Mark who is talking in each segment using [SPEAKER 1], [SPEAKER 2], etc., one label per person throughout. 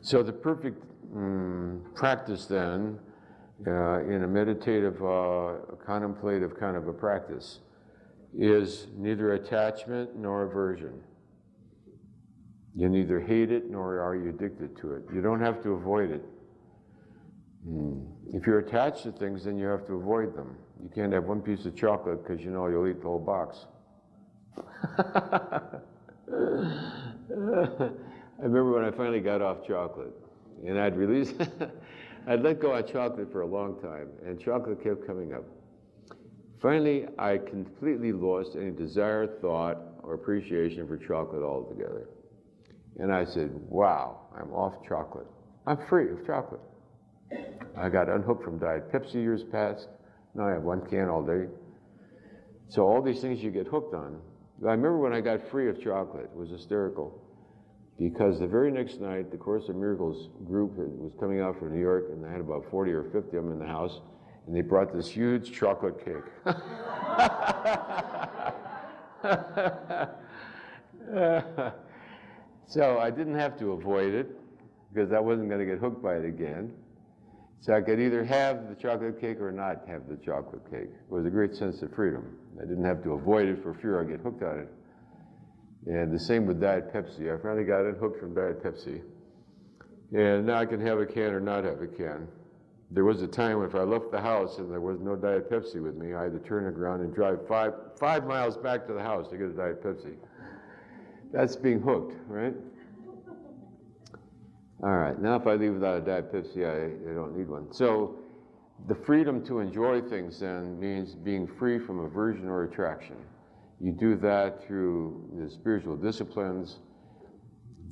[SPEAKER 1] So the perfect practice then, in a meditative, contemplative kind of a practice, is neither attachment nor aversion. You neither hate it nor are you addicted to it. You don't have to avoid it. If you're attached to things, then you have to avoid them. You can't have one piece of chocolate because you know you'll eat the whole box. I remember when I finally got off chocolate, and I'd released, I'd let go of chocolate for a long time, and chocolate kept coming up. Finally, I completely lost any desire, thought, or appreciation for chocolate altogether. And I said, wow, I'm off chocolate. I'm free of chocolate. I got unhooked from Diet Pepsi years past. Now I have one can all day. So all these things you get hooked on. I remember when I got free of chocolate, it was hysterical. Because the very next night, the Course of Miracles group was coming out from New York, and they had about 40 or 50 of them in the house, and they brought this huge chocolate cake. So I didn't have to avoid it, because I wasn't going to get hooked by it again. So I could either have the chocolate cake or not have the chocolate cake. It was a great sense of freedom. I didn't have to avoid it for fear I'd get hooked on it. And the same with Diet Pepsi. I finally got unhooked from Diet Pepsi. And now I can have a can or not have a can. There was a time if I left the house and there was no Diet Pepsi with me, I had to turn around and drive five miles back to the house to get a Diet Pepsi. That's being hooked, right? All right, now if I leave without a Diet Pepsi, I don't need one. So the freedom to enjoy things then means being free from aversion or attraction. You do that through the spiritual disciplines.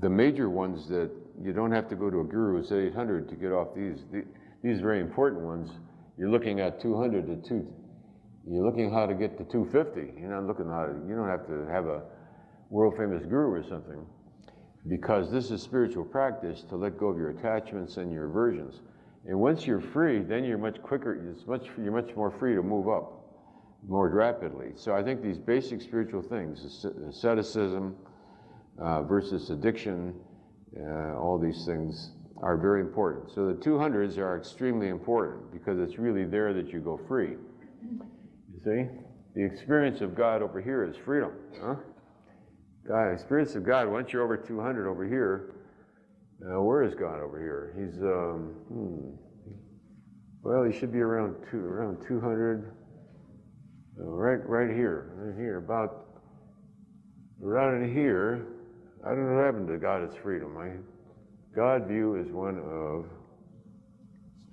[SPEAKER 1] The major ones that you don't have to go to a guru who's at 800 to get off these very important ones. You're looking at 200 to 2. You're looking how to get to 250. You're not looking how to, you don't have to have a world famous guru or something. Because this is spiritual practice to let go of your attachments and your aversions. And once you're free, then you're much quicker, you're much more free to move up more rapidly. So I think these basic spiritual things, asceticism versus addiction, all these things are very important. So the 200s are extremely important because it's really there that you go free. You see? The experience of God over here is freedom. Huh? God, experience of God, once you're over 200 over here, where is God over here? He's, well, he should be around 200, right here, about around in here. I don't know what happened to God is freedom. My God view is one of,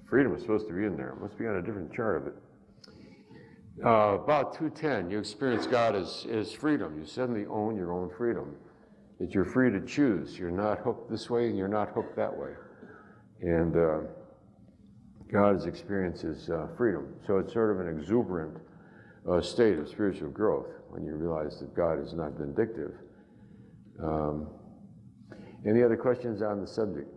[SPEAKER 1] freedom is supposed to be in there. It must be on a different chart of it. About 210, you experience God as freedom. You suddenly own your own freedom. That you're free to choose. You're not hooked this way and you're not hooked that way. And God's experience is freedom. So it's sort of an exuberant state of spiritual growth when you realize that God is not vindictive. Any other questions on the subject?